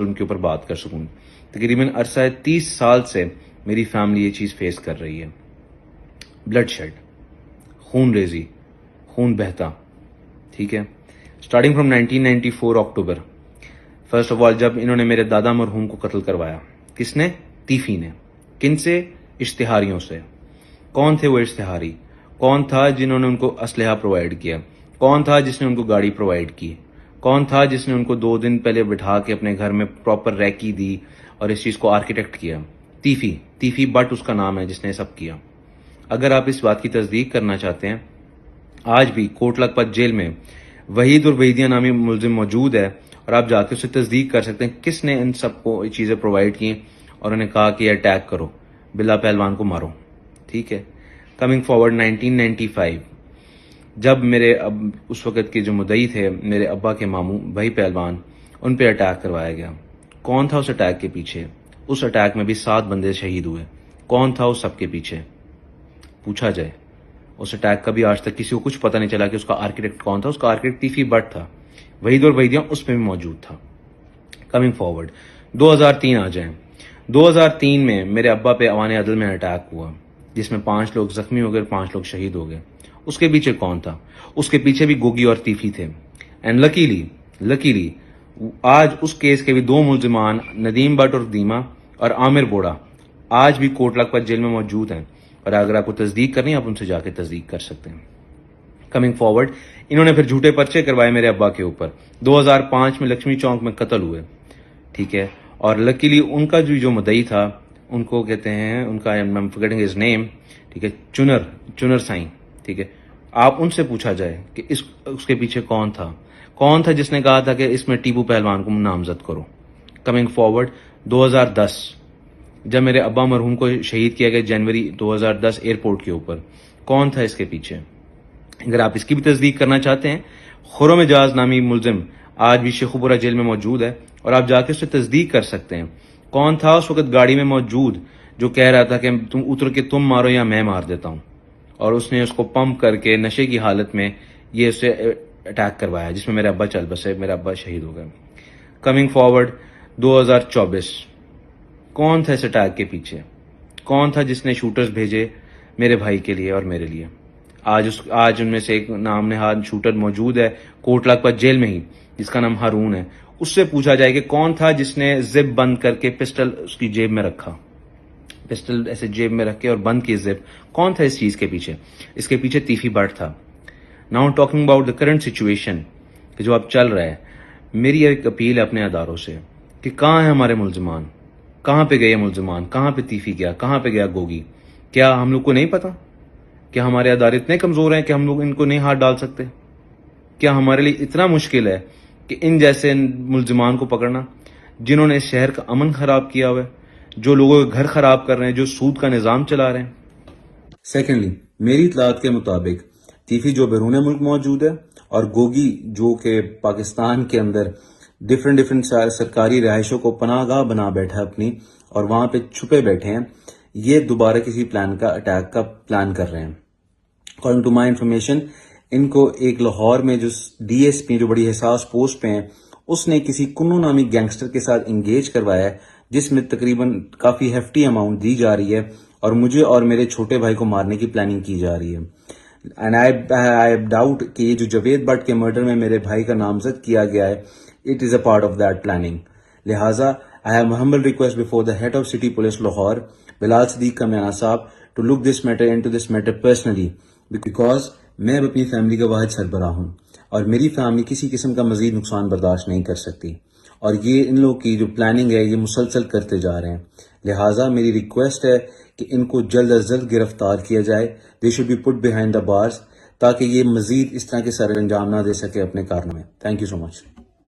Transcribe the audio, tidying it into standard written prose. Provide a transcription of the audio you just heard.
ان کے اوپر بات کر سکوں. تقریباً عرصہ 30 سال سے میری فیملی یہ چیز فیس کر رہی ہے. بلڈ شیڈ، خون ریزی، خون بہتا. ٹھیک ہے. Starting from 1994 October. First of all جب انہوں نے میرے دادا مرحوم کو قتل کروایا. کس نے؟ تیفی نے. کن سے؟ اشتہاریوں سے. کون تھے وہ اشتہاری؟ کون تھا جنہوں نے ان کو اسلحہ پرووائڈ کیا؟ کون تھا جس نے ان کو گاڑی پرووائڈ کی؟ کون تھا جس نے ان کو 2 دن پہلے بٹھا کے اپنے گھر میں پراپر ریکی دی اور اس چیز کو آرکیٹیکٹ کیا؟ تیفی بٹ اس کا نام ہے جس نے سب کیا. اگر آپ اس بات کی تصدیق کرنا چاہتے ہیں، آج بھی کوٹ لکھپت جیل میں وحید اور وحیدیہ نامی ملزم موجود ہے اور آپ جا کے اسے تصدیق کر سکتے ہیں کس نے ان سب کو یہ چیزیں پرووائڈ کی اور انہیں کہا کہ اٹیک کرو، بلا پہلوان کو مارو. ٹھیک ہے. کمنگ فارورڈ 1995 جب میرے اس وقت کے جو مدعی تھے میرے ابا کے ماموں بھائی پہلوان، ان پہ اٹیک کروایا گیا. کون تھا اس اٹیک کے پیچھے؟ اس اٹیک میں بھی 7 بندے شہید ہوئے. کون تھا اس سب کے پیچھے؟ پوچھا جائے. اس اٹیک کا بھی آج تک کسی کو کچھ پتہ نہیں چلا کہ اس کا آرکیٹیکٹ کون تھا. اس کا آرکیٹیکٹ تیفی بٹ تھا. وحید اور وحیدیہ اس میں بھی موجود تھا. کمنگ فارورڈ 2003 آ جائیں. 2003 میں میرے ابا پہ ایوان عدل میں اٹیک ہوا جس میں 5 لوگ زخمی ہو گئے، 5 لوگ شہید ہو گئے. اس کے پیچھے کون تھا؟ اس کے پیچھے بھی گوگی اور تیفی تھے. اینڈ لکیلی آج اس کیس کے بھی 2 ملزمان ندیم بٹ اور دیما اور عامر بوڑا آج بھی کوٹ لکھپت جیل میں موجود ہیں، اور اگر آپ کو تصدیق کرنی آپ ان سے جا کے تصدیق کر سکتے ہیں. کمنگ فارورڈ انہوں نے پھر جھوٹے پرچے کروائے میرے ابا کے اوپر. 2005 میں لکشمی چوک میں قتل ہوئے. ٹھیک ہے. اور لکیلی ان کا جو مدعی تھا ان کو کہتے ہیں، ان کا فارگیٹنگ ہز نیم، ٹھیک ہے، چنر سائیں. ٹھیک ہے. آپ ان سے پوچھا جائے کہ اس کے پیچھے کون تھا جس نے کہا تھا کہ اس میں ٹیپو پہلوان کو نامزد کرو. کمنگ فارورڈ 2010 جب میرے ابا مرحوم کو شہید کیا گیا جنوری 2010 ایئرپورٹ کے اوپر، کون تھا اس کے پیچھے؟ اگر آپ اس کی بھی تصدیق کرنا چاہتے ہیں، خرم اجاز نامی ملزم آج بھی شیخوپورہ جیل میں موجود ہے اور آپ جا کے اس سے تصدیق کر سکتے ہیں. کون تھا اس وقت گاڑی میں موجود جو کہہ رہا تھا کہ تم اتر کے تم مارو یا میں مار دیتا ہوں، اور اس نے اس کو پمپ کر کے نشے کی حالت میں یہ اسے اٹیک کروایا جس میں میرے ابا چل بسے، میرے ابا شہید ہو گئے. کمنگ فارورڈ 2024 کون تھا اس اٹیک کے پیچھے؟ کون تھا جس نے شوٹرز بھیجے میرے بھائی کے لیے اور میرے لیے؟ آج ان میں سے ایک نام نہاد شوٹر موجود ہے کوٹ لکھپت جیل میں ہی جس کا نام ہارون ہے. اس سے پوچھا جائے کہ کون تھا جس نے زپ بند کر کے پسٹل اس کی جیب میں رکھا، پسٹل ایسے جیب میں رکھ کے اور بند کی زپ. کون تھا اس چیز کے پیچھے؟ اس کے پیچھے تیفی بٹ تھا. Now talking about the current situation کہ جو اب چل رہا ہے، میری ایک اپیل ہے اپنے اداروں سے کہ کہاں ہیں ہمارے ملزمان؟ کہاں پہ گئے ملزمان؟ کہاں پہ تیفی گیا؟ کہاں پہ گیا گوگی؟ کیا ہم لوگ کو نہیں پتا کہ ہمارے ادارے اتنے کمزور ہیں کہ ہم لوگ ان کو نہیں ہاتھ ڈال سکتے؟ کیا ہمارے لیے اتنا مشکل ہے کہ ان جیسے ملزمان کو پکڑنا جنہوں نے اس شہر کا امن خراب کیا ہوا ہے، جو لوگوں کے گھر خراب کر رہے ہیں، جو سود کا نظام چلا رہے ہیں؟ سیکنڈلی میری اطلاعات کے مطابق تیفی جو بیرون ملک موجود ہے اور گوگی جو کہ پاکستان کے اندر ڈفرینٹ سرکاری رہائشوں کو پناہ گاہ بنا بیٹھا ہے اپنی، اور وہاں پہ چھپے بیٹھے ہیں، یہ دوبارہ کسی اٹیک کا پلان کر رہے ہیں. اکارڈنگ ٹو مائی انفارمیشن ان کو ایک لاہور میں جو ڈی ایس پی جو بڑی حساس پوسٹ پہ ہیں، اس نے کسی کنو نامی گینگسٹر کے ساتھ انگیج کروایا ہے جس میں تقریباً کافی ہیفٹی اماؤنٹ دی جا رہی ہے اور مجھے اور میرے چھوٹے بھائی کو مارنے کی پلاننگ کی جا رہی ہے. اینڈ آئی ڈاؤٹ کہ یہ جو جاوید بٹ کے مرڈر میں میرے بھائی کا نامزد کیا گیا ہے، it is a part of that planning. لہٰذا I have humble request before the head of city police Lahore Bilal Siddique Kamiana صاحب to look this matter personally, because میں اب اپنی فیملی کا واحد سربراہ ہوں اور میری فیملی کسی قسم کا مزید نقصان برداشت نہیں کر سکتی، اور یہ ان لوگ کی جو پلاننگ ہے یہ مسلسل کرتے جا رہے ہیں. لہٰذا میری ریکویسٹ ہے کہ ان کو جلد از جلد گرفتار کیا جائے. They should be put behind the bars تاکہ یہ مزید اس طرح کے سر انجام نہ دے سکے اپنے کارنامے. Thank you so much.